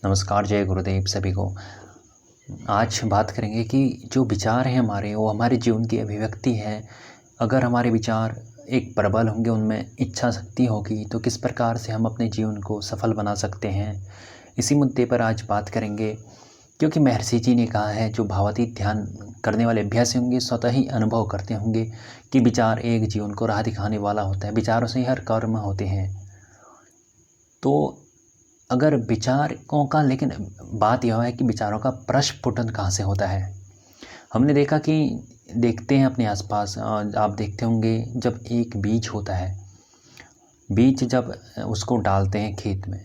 नमस्कार, जय गुरुदेव सभी को। आज बात करेंगे कि जो विचार हैं हमारे, वो हमारे जीवन की अभिव्यक्ति है। अगर हमारे विचार एक प्रबल होंगे, उनमें इच्छा शक्ति होगी, तो किस प्रकार से हम अपने जीवन को सफल बना सकते हैं, इसी मुद्दे पर आज बात करेंगे। क्योंकि महर्षि जी ने कहा है, जो भावातीत ध्यान करने वाले अभ्यासी होंगे स्वतः ही अनुभव करते होंगे कि विचार एक जीवन को राह दिखाने वाला होता है। विचारों से ही हर कर्म होते हैं। तो अगर विचारों का, लेकिन बात यह है कि विचारों का प्रस्फुटन कहाँ से होता है। हमने देखा कि देखते हैं अपने आसपास, आप देखते होंगे जब एक बीज होता है, बीज जब उसको डालते हैं खेत में,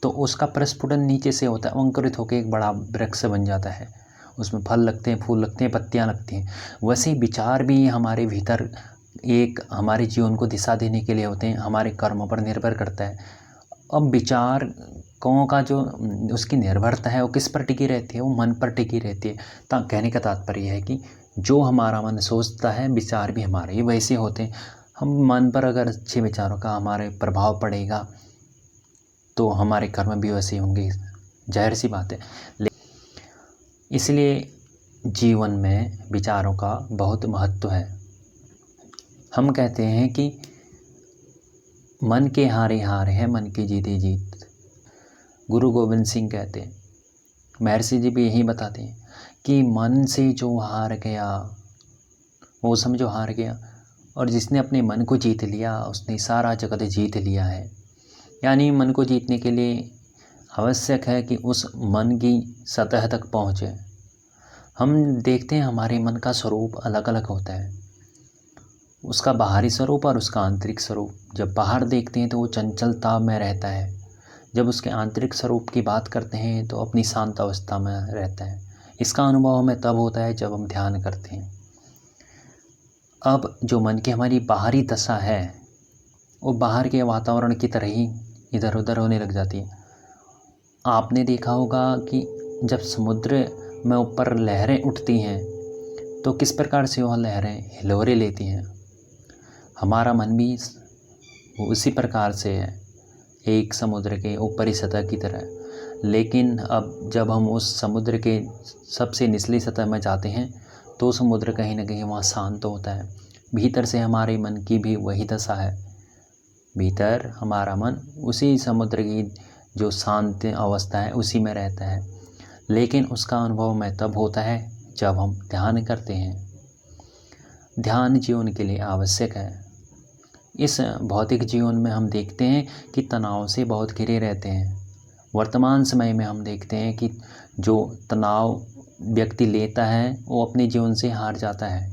तो उसका प्रस्फुटन नीचे से होता है, अंकुरित होकर एक बड़ा वृक्ष बन जाता है। उसमें फल लगते हैं, फूल लगते हैं, पत्तियां लगती हैं। वैसे ही विचार भी हमारे भीतर एक हमारे जीवन को दिशा देने के लिए होते हैं, हमारे कर्मों पर निर्भर करता है। अब विचारों का जो उसकी निर्भरता है, वो किस पर टिकी रहती है? वो मन पर टिकी रहती है। कहने का तात्पर्य है कि जो हमारा मन सोचता है, विचार भी हमारे ही वैसे होते हैं। हम मन पर अगर अच्छे विचारों का हमारे प्रभाव पड़ेगा, तो हमारे कर्म भी वैसे होंगे, जाहिर सी बात है। इसलिए जीवन में विचारों का बहुत महत्व है। हम कहते हैं कि मन के हारे हार है, मन की जीते जीत। गुरु गोविंद सिंह कहते हैं, महर्षि जी भी यही बताते हैं कि मन से जो हार गया वो समझो हार गया, और जिसने अपने मन को जीत लिया उसने सारा जगत जीत लिया है। यानी मन को जीतने के लिए आवश्यक है कि उस मन की सतह तक पहुँचे। हम देखते हैं हमारे मन का स्वरूप अलग अलग होता है, उसका बाहरी स्वरूप और उसका आंतरिक स्वरूप। जब बाहर देखते हैं तो वो चंचलता में रहता है, जब उसके आंतरिक स्वरूप की बात करते हैं तो अपनी शांत अवस्था में रहता है। इसका अनुभव हमें तब होता है जब हम ध्यान करते हैं। अब जो मन की हमारी बाहरी दशा है, वो बाहर के वातावरण की तरह ही इधर उधर होने लग जाती है। आपने देखा होगा कि जब समुद्र में ऊपर लहरें उठती हैं, तो किस प्रकार से वह लहरें हिलोरे लेती हैं। हमारा मन भी उसी प्रकार से है, एक समुद्र के ऊपरी सतह की तरह। लेकिन अब जब हम उस समुद्र के सबसे निचली सतह में जाते हैं, तो समुद्र कहीं ना कहीं वहाँ शांत होता है। भीतर से हमारे मन की भी वही दशा है। भीतर हमारा मन उसी समुद्र की जो शांत अवस्था है उसी में रहता है। लेकिन उसका अनुभव हमें तब होता है जब हम ध्यान करते हैं। ध्यान जीवन के लिए आवश्यक है। इस भौतिक जीवन में हम देखते हैं कि तनाव से बहुत घिरे रहते हैं। वर्तमान समय में हम देखते हैं कि जो तनाव व्यक्ति लेता है वो अपने जीवन से हार जाता है।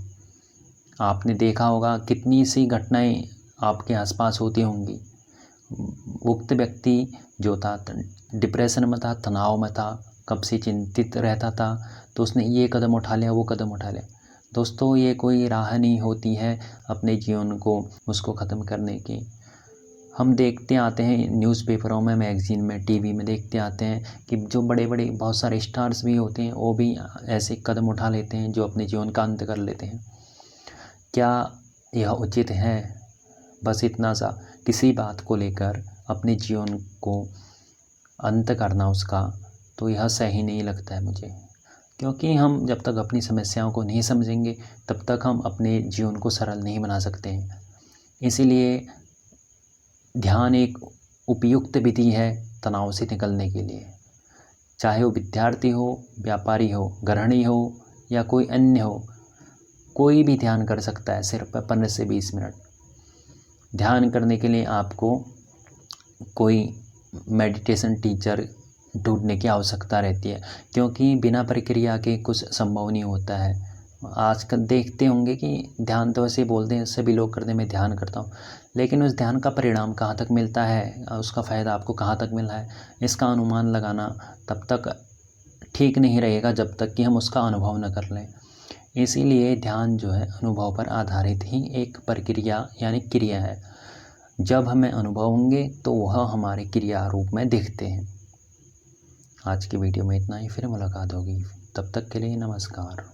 आपने देखा होगा कितनी सी घटनाएं आपके आसपास होती होंगी। उक्त व्यक्ति जो था डिप्रेशन में था, तनाव में था, कब से चिंतित रहता था, तो उसने ये कदम उठा लिया, वो कदम उठा लिया। दोस्तों, ये कोई राह नहीं होती है अपने जीवन को उसको ख़त्म करने की। हम देखते आते हैं न्यूज़पेपरों में, मैगज़ीन में, टीवी में देखते आते हैं कि जो बड़े बड़े बहुत सारे स्टार्स भी होते हैं, वो भी ऐसे कदम उठा लेते हैं जो अपने जीवन का अंत कर लेते हैं। क्या यह उचित है? बस इतना सा, किसी बात को लेकर अपने जीवन को अंत करना उसका, तो यह सही नहीं लगता है मुझे। क्योंकि हम जब तक अपनी समस्याओं को नहीं समझेंगे, तब तक हम अपने जीवन को सरल नहीं बना सकते हैं। इसीलिए ध्यान एक उपयुक्त विधि है तनाव से निकलने के लिए। चाहे वो विद्यार्थी हो, व्यापारी हो, गृहिणी हो या कोई अन्य हो, कोई भी ध्यान कर सकता है, सिर्फ 15 से 20 मिनट। ध्यान करने के लिए आपको कोई मेडिटेशन टीचर ढूंढने की आवश्यकता रहती है, क्योंकि बिना प्रक्रिया के कुछ संभव नहीं होता है। आजकल देखते होंगे कि ध्यान तो ऐसे बोलते हैं, सभी लोग करते हैं, मैं ध्यान करता हूँ, लेकिन उस ध्यान का परिणाम कहाँ तक मिलता है, उसका फ़ायदा आपको कहाँ तक मिल रहा है, इसका अनुमान लगाना तब तक ठीक नहीं रहेगा जब तक कि हम उसका अनुभव न कर लें। इसीलिए ध्यान जो है अनुभव पर आधारित ही एक प्रक्रिया यानी क्रिया है। जब हमें अनुभव होंगे तो वह हमारे क्रिया रूप में दिखते हैं। आज की वीडियो में इतना ही, फिर मुलाकात होगी। तब तक के लिए नमस्कार।